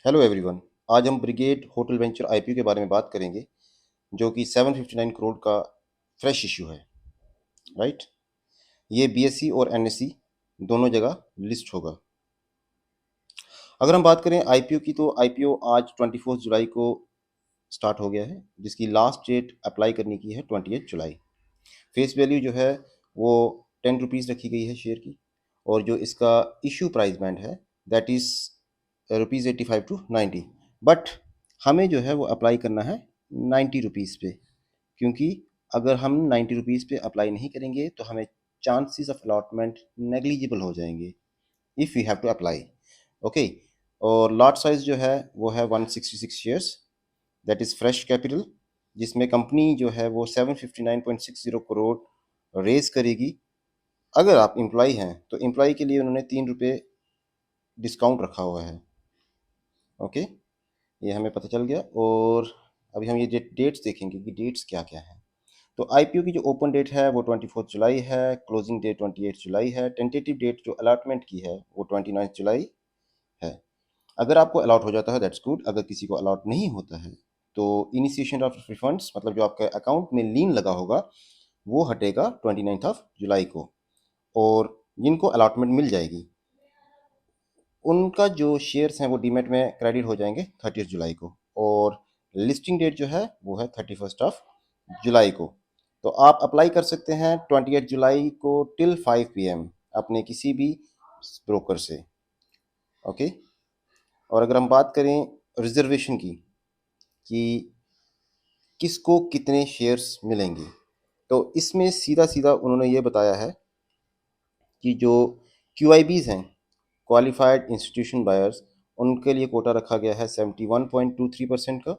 Hello everyone. आज हम brigade hotel venture IPO के बारे में बात करेंगे, जो कि 759 करोड़ का फ्रेश इशू है। राइट। ये बीएसई और एनएसई दोनों जगह लिस्ट होगा। अगर हम बात करें आईपीओ की, तो आईपीओ आज 24 जुलाई को स्टार्ट हो गया है, जिसकी लास्ट डेट अप्लाई करने की है 28 जुलाई। फेस वैल्यू जो है वो 10 रुपीज़ रखी गई है शेयर की, और जो इसका इशू प्राइस बैंड है दैट इज़ ₹85 to 90। बट हमें जो है वो अप्लाई करना है 90 रुपीज़ पे, क्योंकि अगर हम 90 रुपीज़ पे अप्लाई नहीं करेंगे तो हमें चांसेस ऑफ अलॉटमेंट नेग्लिजिबल हो जाएंगे if we have to apply. Okay. और लॉट साइज जो है वो है 166 shares, that is fresh capital, जिसमें कंपनी जो है वो 759.60 करोड़ रेज करेगी। अगर आप एम्प्लॉई हैं तो एम्प्लॉई के लिए उन्होंने ₹3 डिस्काउंट रखा हुआ है। ओके, ये हमें पता चल गया। और अभी हम ये डेट्स देखेंगे कि डेट्स क्या क्या हैं। तो आईपीओ की जो ओपन डेट है वो 24 जुलाई है, क्लोजिंग डेट 28 जुलाई है, टेंटेटिव डेट जो अलॉटमेंट की है वो 29 जुलाई है। अगर आपको अलॉट हो जाता है दैट्स गुड, अगर किसी को अलॉट नहीं होता है तो इनिशिएशन ऑफ रिफंड्स, मतलब जो आपके अकाउंट में लीन लगा होगा, वो हटेगा 29 जुलाई को। और जिनको अलॉटमेंट मिल जाएगी उनका जो शेयर्स हैं वो डीमेट में क्रेडिट हो जाएंगे 30 जुलाई को। और लिस्टिंग डेट जो है वो है 31 जुलाई को। तो आप अप्लाई कर सकते हैं 28 जुलाई को टिल 5 PM अपने किसी भी ब्रोकर से। ओके। और अगर हम बात करें रिजर्वेशन की, कि किसको कितने शेयर्स मिलेंगे, तो इसमें सीधा सीधा उन्होंने ये बताया है कि जो QIBs हैं, क्वालिफाइड इंस्टीट्यूशन बायर्स, उनके लिए कोटा रखा गया है 71.23% का।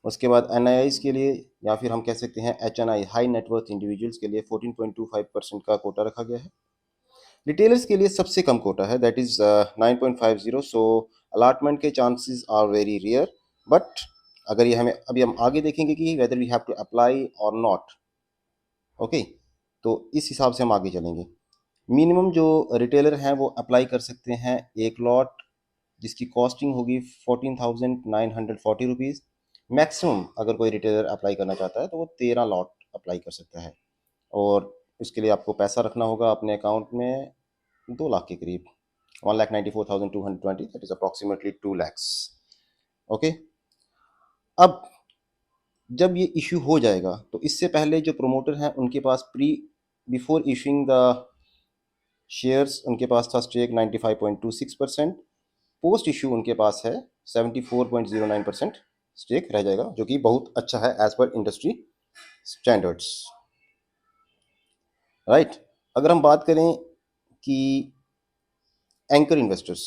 उसके बाद NIIs के लिए, या फिर हम कह सकते हैं HNI, हाई नेटवर्थ इंडिविजुअल्स के लिए 14.25% का कोटा रखा गया है। रिटेलर्स के लिए सबसे कम कोटा है, दैट इज़ 9.50। सो अलॉटमेंट के chances are very rare. But अगर ये हमें अभी हम आगे देखेंगे कि whether we have to apply और नॉट। ओके, तो इस हिसाब से हम आगे चलेंगे। मिनिमम जो रिटेलर हैं वो अप्लाई कर सकते हैं एक लॉट, जिसकी कॉस्टिंग होगी 14,940 रुपीज़। मैक्सिमम अगर कोई रिटेलर अप्लाई करना चाहता है तो वो 13 लॉट अप्लाई कर सकता है। और उसके लिए आपको पैसा रखना होगा अपने अकाउंट में 2 लाख के करीब, 1,94,220, that is approximately 2 lakhs। Okay. अब जब ये इशू हो जाएगा तो इससे पहले जो प्रोमोटर हैं उनके पास बिफोर इशूइंग द शेयर्स उनके पास था स्टेक 95.26%। पोस्ट इशू उनके पास है 74.09% स्टेक रह जाएगा, जो कि बहुत अच्छा है as per industry standards. Right. अगर हम बात करें कि एंकर इन्वेस्टर्स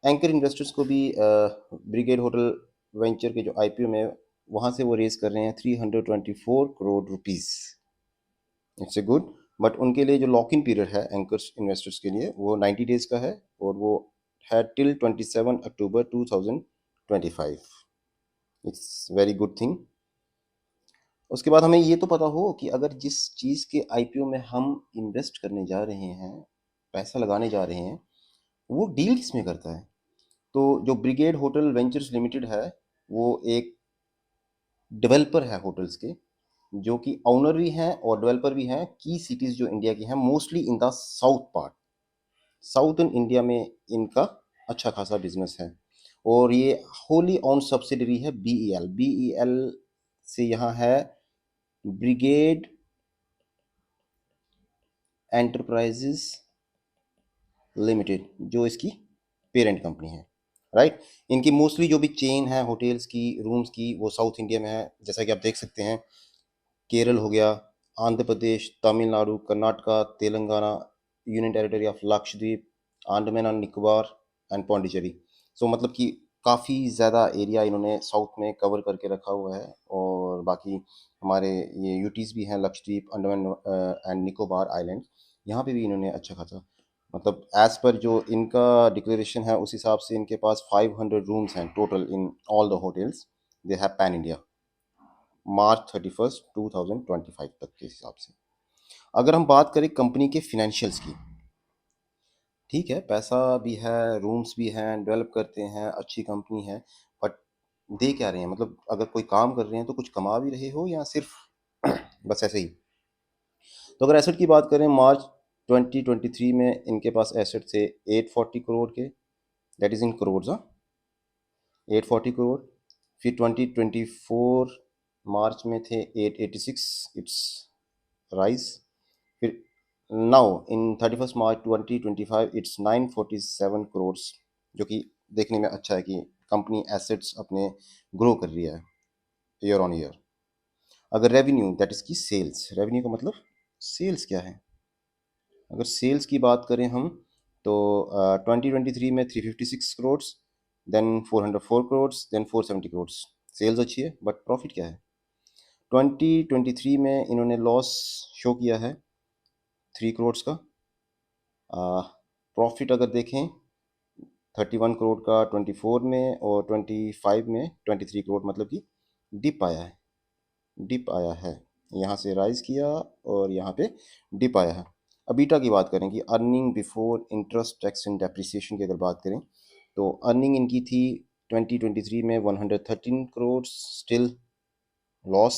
एंकर इन्वेस्टर्स को भी ब्रिगेड होटल वेंचर के जो आईपीओ में, वहाँ से वो रेज कर रहे हैं 324 crore rupees. It's a good. But उनके लिए जो लॉक इन पीरियड है एंकर्स इन्वेस्टर्स के लिए वो 90 डेज का है, और वो है till 27 October 2025। It's very good thing. उसके बाद हमें ये तो पता हो कि अगर जिस चीज़ के आईपीओ में हम इन्वेस्ट करने जा रहे हैं, पैसा लगाने जा रहे हैं, वो डील किसमें करता है। तो जो ब्रिगेड होटल वेंचर्स लिमिटेड है वो एक डेवलपर है होटल्स के, जो कि ओनर भी हैं और डेवलपर भी हैं। की सिटीज़ जो इंडिया की हैं mostly in the south part, southern India में इनका अच्छा खासा बिजनेस है। और ये होली ऑन सब्सिडरी है BEL से यहाँ है ब्रिगेड एंटरप्राइजेस लिमिटेड, जो इसकी पेरेंट कंपनी है। राइट। इनकी मोस्टली जो भी चेन है होटल्स की, रूम्स की, वो साउथ इंडिया में है। जैसा कि आप देख सकते हैं, केरल हो गया, Andhra Pradesh, Tamil Nadu, Karnataka, Telangana, union territory of Lakshadweep, Andaman and Nicobar and Pondicherry. So मतलब कि काफ़ी ज़्यादा एरिया इन्होंने साउथ में कवर करके रखा हुआ है। और बाकी हमारे ये यूटीज़ भी हैं, लक्षद्वीप, अंडमान एंड निकोबार आइलैंड, यहाँ पे भी इन्होंने अच्छा खासा, मतलब एज पर जो इनका डिक्लेरेशन है उस हिसाब से इनके पास 500 रूम्स हैं total in all the hotels they have pan India, मार्च 31 2025 तक के हिसाब से। अगर हम बात करें कंपनी के फिनेंशियल्स की, ठीक है, पैसा भी है, रूम्स भी हैं, डेवलप करते हैं, अच्छी कंपनी है, बट दे क्या रहे हैं? मतलब अगर कोई काम कर रहे हैं तो कुछ कमा भी रहे हो या सिर्फ बस ऐसे ही? तो अगर एसेट की बात करें, मार्च 2023 में इनके पास एसेट थे 840 करोड़ के, दैट इज़ इन करोड़, हाँ, 840 करोड़। फिर 2024 मार्च में थे 886, इट्स राइज। फिर now in 31 March 2025 it's 947 crore, जो कि देखने में अच्छा है कि कंपनी एसेट्स अपने ग्रो कर रही है ईयर ऑन ईयर। अगर रेवेन्यू, दैट इज़ की सेल्स, रेवेन्यू का मतलब सेल्स क्या है? अगर सेल्स की बात करें हम, तो 2023 में 356 crore, then 404 crore, then 470 crore. Sales अच्छी है, बट प्रॉफिट क्या है? 2023 में इन्होंने लॉस शो किया है 3 करोड़ का। प्रॉफिट अगर देखें 31 करोड़ का 24 में, और 25 में 23 करोड़, मतलब कि डिप आया है, डिप आया है। यहाँ से राइज किया और यहाँ पे डिप आया है। अबीटा की बात करें कि earning before interest tax and depreciation की अगर बात करें, तो अर्निंग इनकी थी 2023 में 113 करोड़, स्टिल लॉस।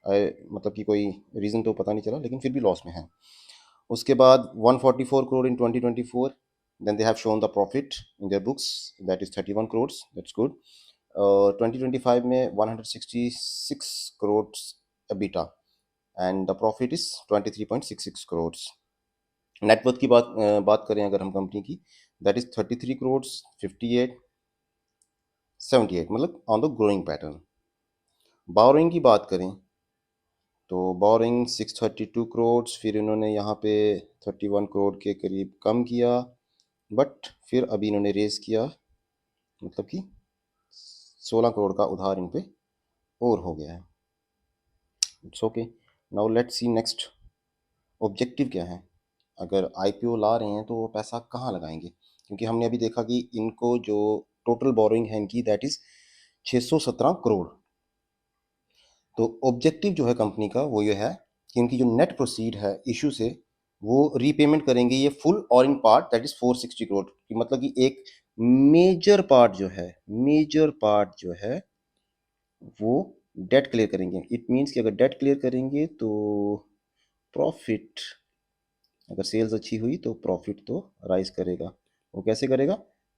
मतलब कि कोई रीज़न तो पता नहीं चला, लेकिन फिर भी लॉस में है। उसके बाद 144 crore in 2024, then they have shown the profit in their books, that is 31 crore, that's good. 2025 में 166 crore EBITDA, and the profit is 23.66 crore. Net worth की बात करें अगर हम कंपनी की, दैट इज 33 करोड़, 58, 78, मतलब on the growing pattern. Borrowing की बात करें तो बोरिंग 632 करोड़, फिर इन्होंने यहाँ पे 31 करोड़ के करीब कम किया, बट फिर अभी इन्होंने रेज किया, मतलब कि 16 करोड़ का उधार इन पे और हो गया है। It's okay. Now let's see next, objective क्या है? अगर आईपीओ ला रहे हैं तो वो पैसा कहाँ लगाएंगे? क्योंकि हमने अभी देखा कि इनको जो टोटल बोरोइंग है इनकी, दैट इज 617 करोड़। तो ऑब्जेक्टिव जो है कंपनी का वो ये है कि इनकी जो नेट प्रोसीड है इशू से, वो रीपेमेंट करेंगे ये फुल और in part, that is 460 crore की, मतलब कि एक मेजर पार्ट जो है, मेजर पार्ट जो है वो डेट क्लियर करेंगे। इट मीन्स कि अगर डेट क्लियर करेंगे तो प्रॉफिट, अगर सेल्स अच्छी हुई तो प्रॉफिट तो राइज करेगा। वो कैसे करेगा?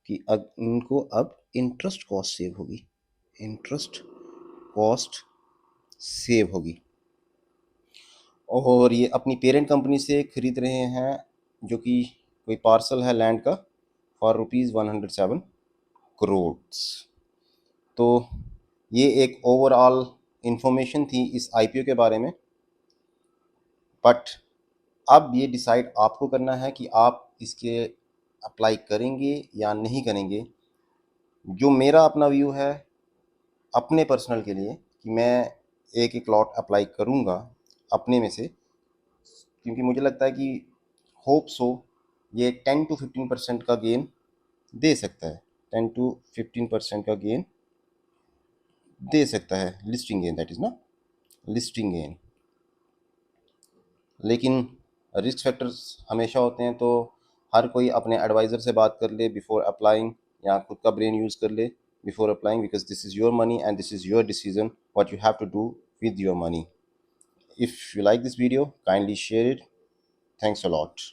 कि अब इनको अब इंटरेस्ट कॉस्ट सेव होगी, इंटरेस्ट कॉस्ट सेव होगी। और ये अपनी पेरेंट कंपनी से खरीद रहे हैं, जो कि कोई पार्सल है लैंड का, फॉर ₹107 करोड़। तो ये एक ओवरऑल इंफॉर्मेशन थी इस आईपीओ के बारे में, बट अब ये डिसाइड आपको करना है कि आप इसके अप्लाई करेंगे या नहीं करेंगे। जो मेरा अपना व्यू है अपने पर्सनल के लिए, कि मैं एक एक लॉट अप्लाई करूँगा अपने में से, क्योंकि मुझे लगता है कि होप सो ये 10 to 15% का गेन दे सकता है, 10 to 15% का गेन दे सकता है, लिस्टिंग गेन, दैट इज़ ना लिस्टिंग गेन। लेकिन रिस्क फैक्टर्स हमेशा होते हैं, तो हर कोई अपने एडवाइज़र से बात कर ले बिफोर अप्लाइंग, या खुद का ब्रेन यूज़ कर ले before applying, because this is your money and this is your decision what you have to do with your money. If you like this video, kindly share it. Thanks a lot.